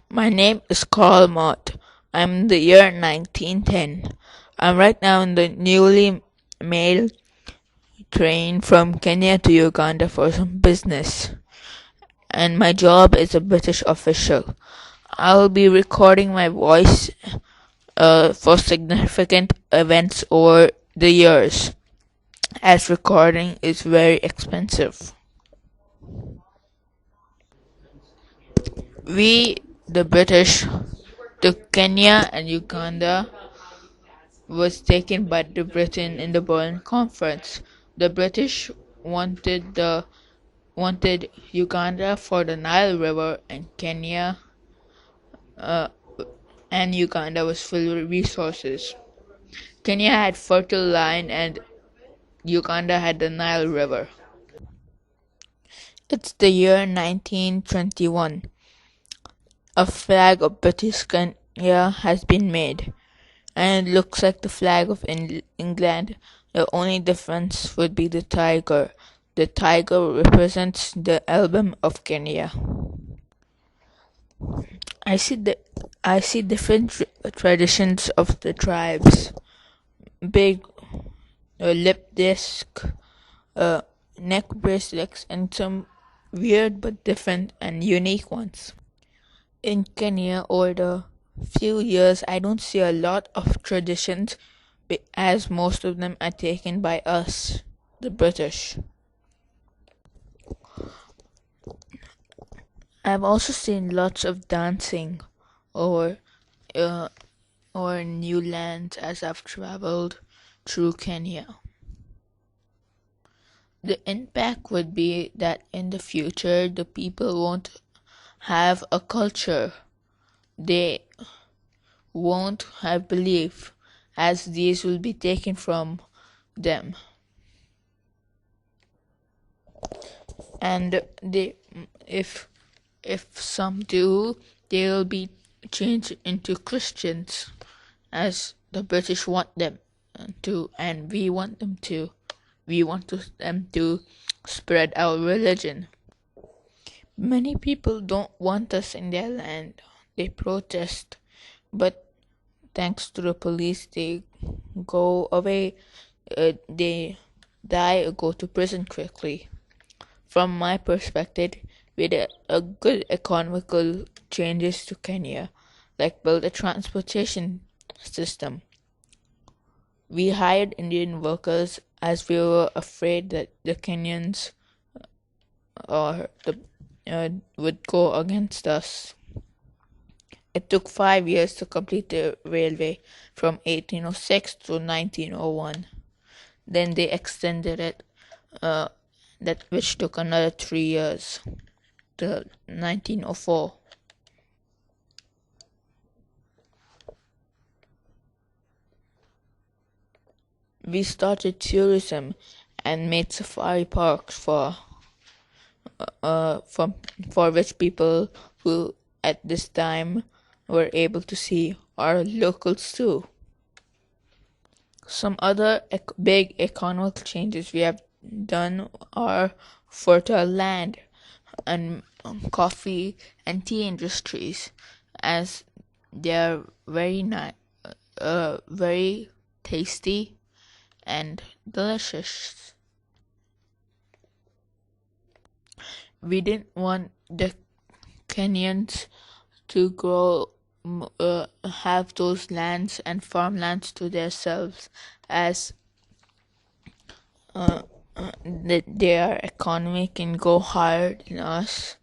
My name is Carl Mott. I'm in the year 1910. I'm right now in the newly made train from Kenya to Uganda for some business, and my job is a British official. I'll be recording my voice for significant events over the years, as recording is very expensive. We, the British, took Kenya and Uganda was taken by the Britain in the Berlin Conference. The British wanted Uganda for the Nile River, and Kenya and Uganda was filled with resources. Kenya had fertile land and Uganda had the Nile River. It's the year 1921. A flag of British Kenya has been made, and it looks like the flag of England. The only difference would be the tiger. The tiger represents the emblem of Kenya. I see the I see different traditions of the tribes. Big lip disc, uh, neck bracelets, and some weird but different and unique ones. In Kenya, over the few years, I don't see a lot of traditions, as most of them are taken by us, the British. I've also seen lots of dancing or uh, or new lands as I've traveled through Kenya. The impact would be that in the future the people won't have a culture. They won't have belief, as these will be taken from them. And if if some do, they'll be changed into Christians, as the British want them to, and we want them to. We want them to spread our religion. Many people don't want us in their land. They protest, but thanks to the police, they go away. They die or go to prison quickly. From my perspective, we did a good economical changes to Kenya, like build a transportation system. We hired Indian workers as we were afraid that the Kenyans or the would go against us. It took 5 years to complete the railway from 1806 to 1901. Then they extended it, uh, that which took another 3 years to 1904. We started tourism and made safari parks for for rich people who at this time were able to see our locals too. Some other big economic changes we have done are fertile land and coffee and tea industries, as they are very tasty and delicious. We didn't want the Kenyans to have those lands and farmlands to themselves, as their economy can go higher than us,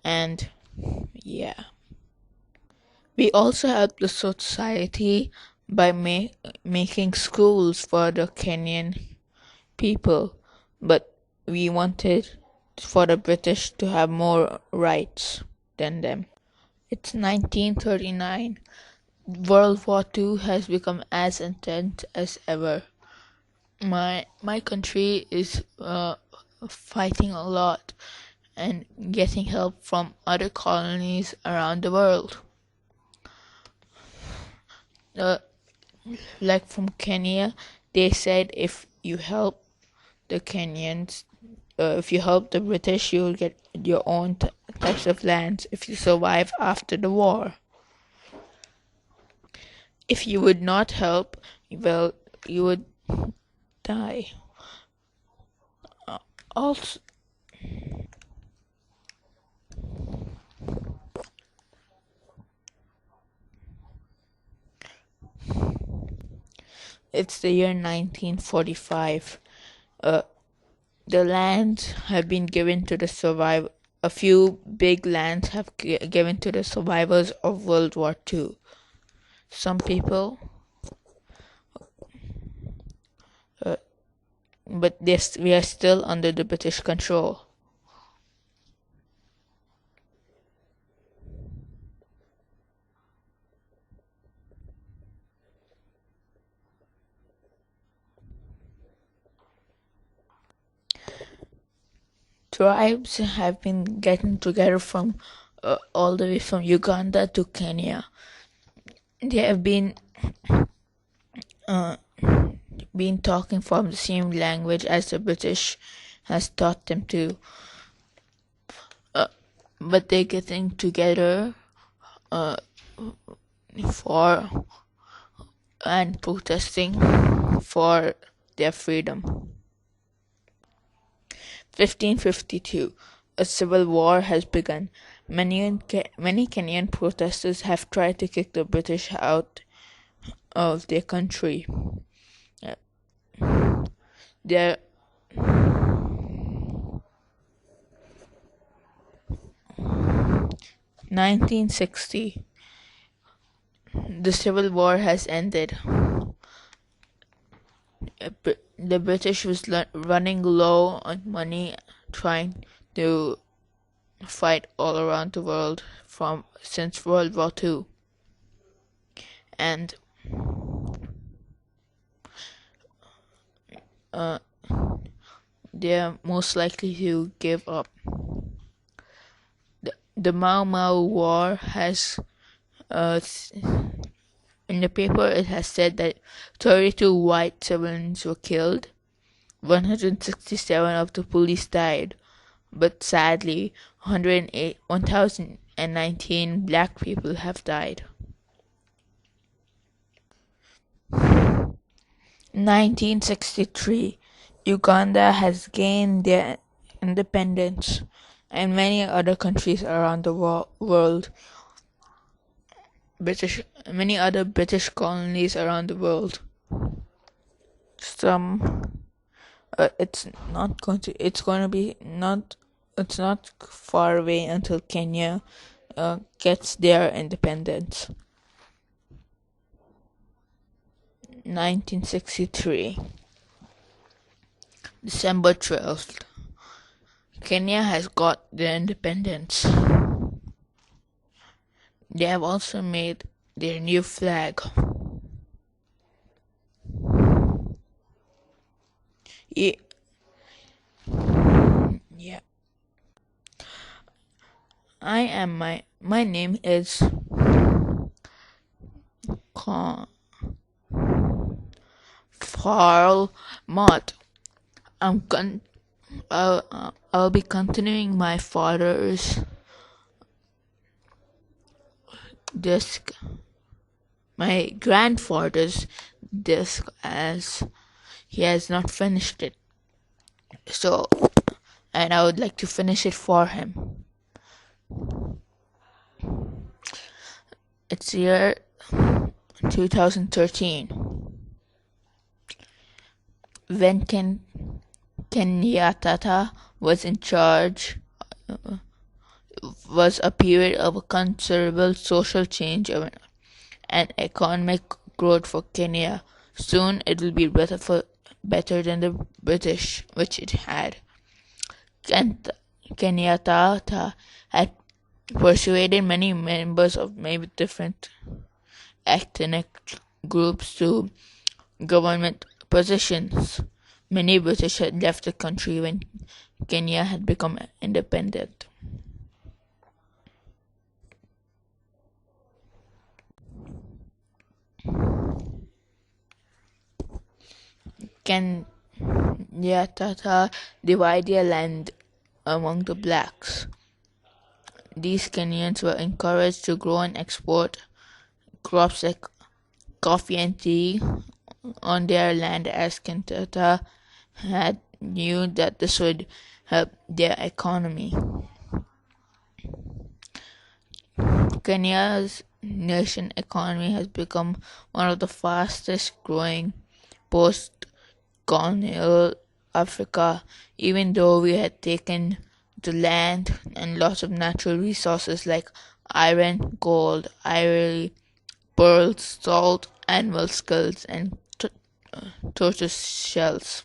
and yeah. We also help the society by making schools for the Kenyan people, but we wanted for the British to have more rights than them. It's 1939. World War II has become as intense as ever. My country is fighting a lot and getting help from other colonies around the world. Uh, like from Kenya, they said if you help the Kenyans, if you help the British, you'll get your own types of lands if you survive after the war. If you would not help, well, you would die. Also, it's the year 1945. Uh, the lands have been given to the survive. A few big lands have given to the survivors of World War II. Some people, but we are still under the British control. Tribes have been getting together from all the way from Uganda to Kenya. They have been talking from the same language as the British has taught them to, but they're getting together for and protesting for their freedom. 1552. A civil war has begun. Many Kenyan protesters have tried to kick the British out of their country. There 1960. The Civil War has ended. The British was running low on money, trying to fight all around the world since World War II, and they're most likely to give up. The Mau Mau War has in the paper it has said that 32 white civilians were killed, 167 of the police died, but sadly 1,019 black people have died. 1963. Uganda has gained their independence, and many other countries around the world. Many other British colonies around the world. It's not far away until Kenya gets their independence. 1963. December 12th. Kenya has got their independence. They have also made their new flag. Yeah. My name is Carl Mott. I'll be continuing my father's disc, my grandfather's disc, as he has not finished it. So, and I would like to finish it for him. It's year 2013. When Kenyatta was in charge, was a period of considerable social change and economic growth for Kenya. Soon it will be better than the British, which it had. Kenyatta had persuaded many members of maybe different ethnic groups to government positions. Many British had left the country when Kenya had become independent. Kenyatta divided their land among the blacks. these Kenyans were encouraged to grow and export crops like coffee and tea on their land, as Kenyatta had knew that this would help their economy. Kenya's nation economy has become one of the fastest growing post-colonial Africa, even though we had taken the land and lots of natural resources like iron, gold, ivory, pearls, salt, animal skulls, and tortoise shells.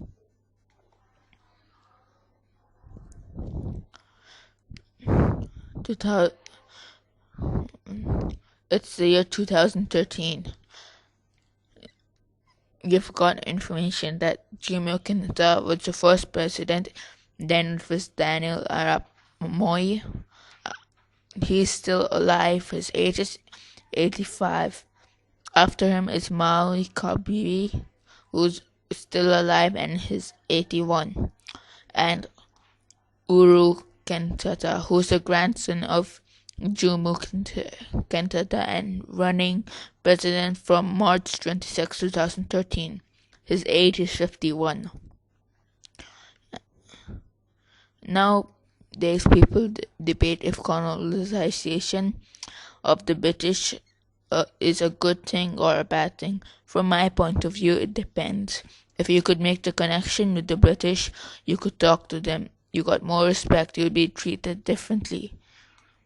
It's the year 2013. You've got information that Jomo Kenyatta was the first president. Then it was Daniel Arap Moi. He's still alive. His age is 85. After him is Moi Kibaki, who's still alive and he's 81. And Uhuru Kenyatta, who's the grandson of Jomo Kenyatta and running president from March 26, 2013. His age is 51. Now, these people debate if colonization of the British is a good thing or a bad thing. From my point of view, it depends. If you could make the connection with the British, you could talk to them. You got more respect. You'll be treated differently.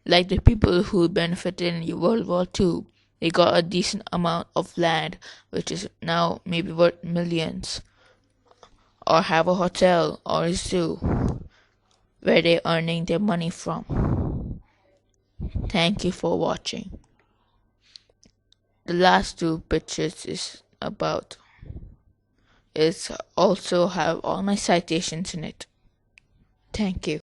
Like the people who benefited in World War II. They got a decent amount of land, which is now maybe worth millions. Or have a hotel or a zoo where they're earning their money from. Thank you for watching. The last two pictures is also have all my citations in it. Thank you.